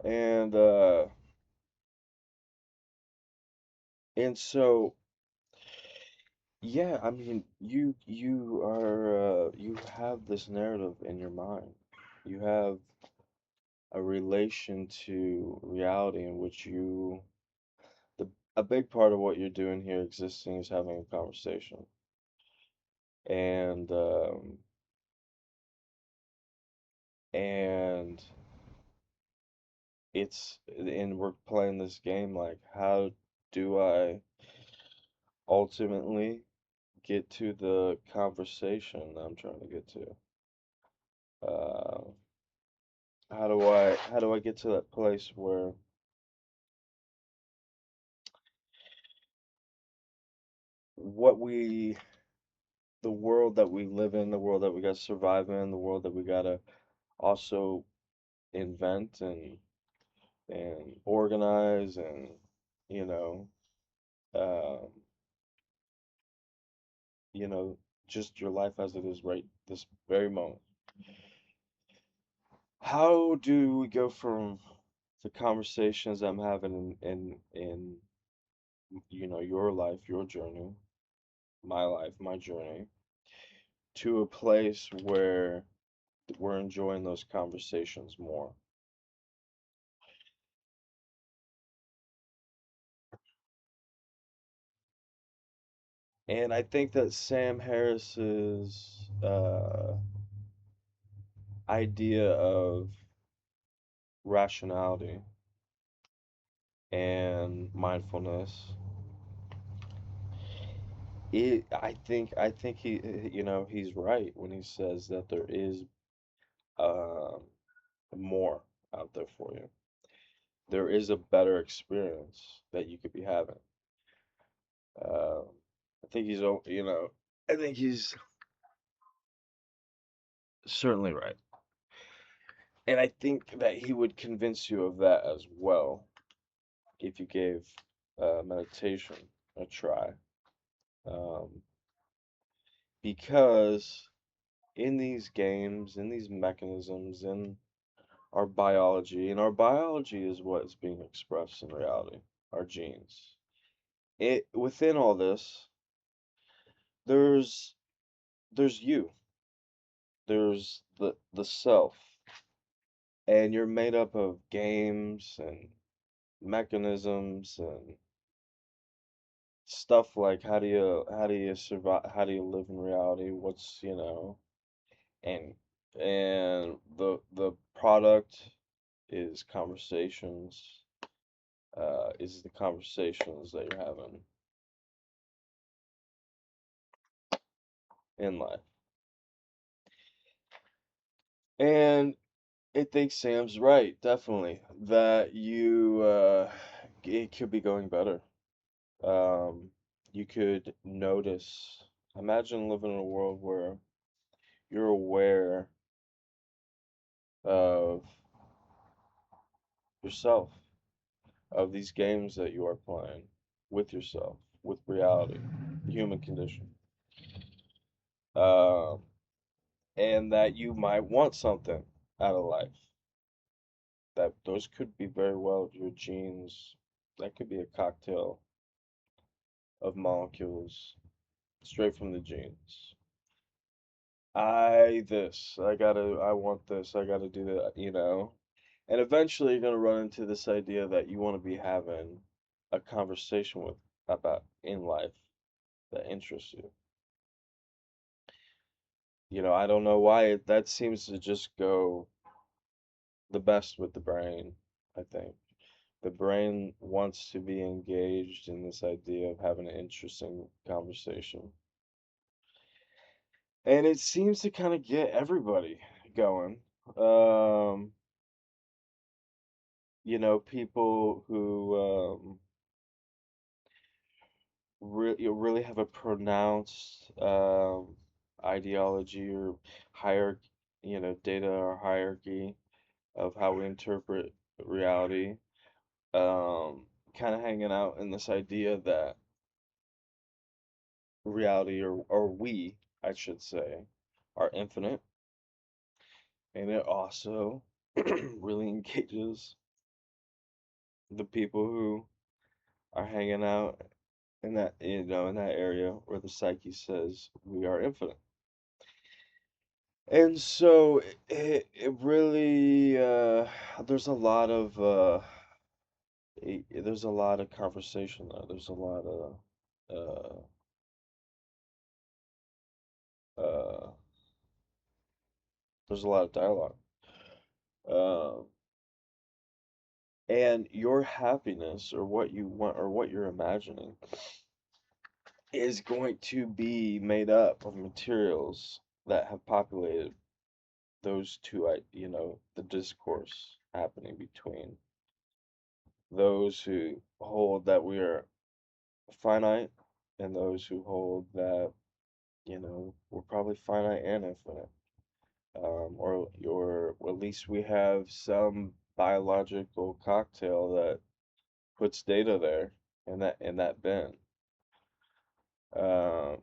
And and so yeah, I mean, you have this narrative in your mind. You have a relation to reality in which the a big part of what you're doing here existing is having a conversation. And and and we're playing this game like how do I ultimately get to the conversation that I'm trying to get to? Uh, how do I get to that place where what we the world that we live in, the world that we gotta survive in, the world that we gotta also invent and organize and you know um, you know just your life as it is right this very moment. How do we go from the conversations I'm having in your life, your journey, my life, my journey, to a place where we're enjoying those conversations more? And I think that Sam Harris's idea of rationality and mindfulness, I think he's right when he says that there is um, more out there for you. There is a better experience that you could be having. Um, I think I think he's certainly right. And I think that he would convince you of that as well if you gave meditation a try. Um, because in these games, in these mechanisms, in our biology, and our biology is what is being expressed in reality, our genes. It within all this, there's there's you, there's the self, and you're made up of games and mechanisms and stuff like how do you survive, how do you live in reality, what's and the product is conversations, is the conversations that you're having in life. And I think Sam's right, definitely, that it could be going better. Um, you could notice, imagine living in a world where you're aware of yourself, of these games that you are playing with yourself, with reality, the human condition. Um, and that you might want something out of life. That those could be very well your genes. That could be a cocktail of molecules straight from the genes. I want this, I gotta do that. And eventually you're gonna run into this idea that you want to be having a conversation with about in life that interests you. I don't know why that seems to just go the best with the brain, I think. The brain wants to be engaged in this idea of having an interesting conversation. And it seems to kind of get everybody going. Um, people who really have a pronounced ideology or hierarchy, data or hierarchy of how we interpret reality. Kind of hanging out in this idea that reality or we, I should say, are infinite, and it also really engages. the people who are hanging out in that, in that area where the psyche says we are infinite. And so it really there's a lot of there's a lot of conversation there. Uh there's a lot of dialogue. Um and your happiness or what you want or what you're imagining is going to be made up of materials that have populated those two, the discourse happening between those who hold that we are finite and those who hold that, we're probably finite and infinite. Or at least we have some biological cocktail that puts data there in that bin. Um,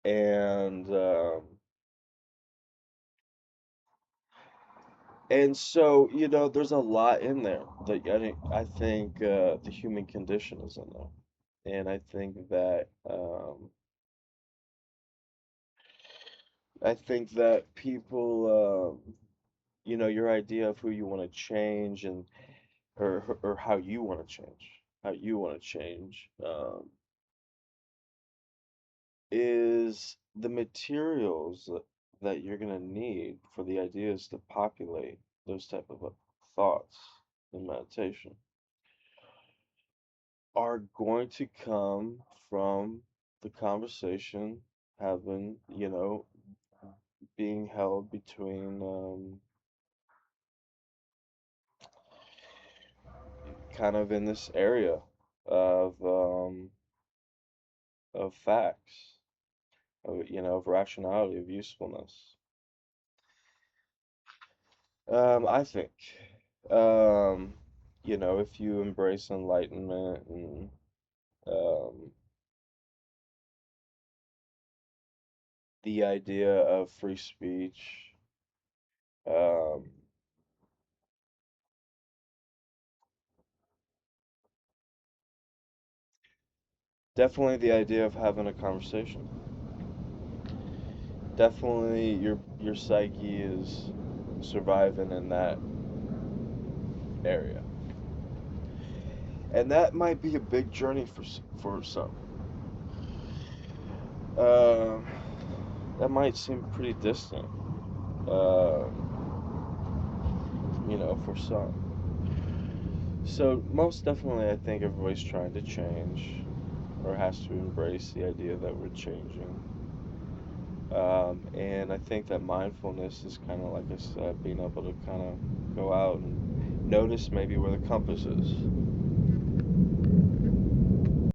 and And so, there's a lot in there that I think the human condition is in there. And I think that people, your idea of who you want to change and or how you want to change, is the materials that you're gonna need for the ideas to populate those type of thoughts in meditation are going to come from the conversation having, being held between kind of in this area of facts, of rationality, of usefulness. I think, um, if you embrace enlightenment and um, the idea of free speech, um, definitely the idea of having a conversation. Definitely your psyche is surviving in that area. And that might be a big journey for some. Um, that might seem pretty distant, uh, for some. So most definitely, I think everybody's trying to change or has to embrace the idea that we're changing. And I think that mindfulness is kind of like I said, being able to kind of go out and notice maybe where the compass is.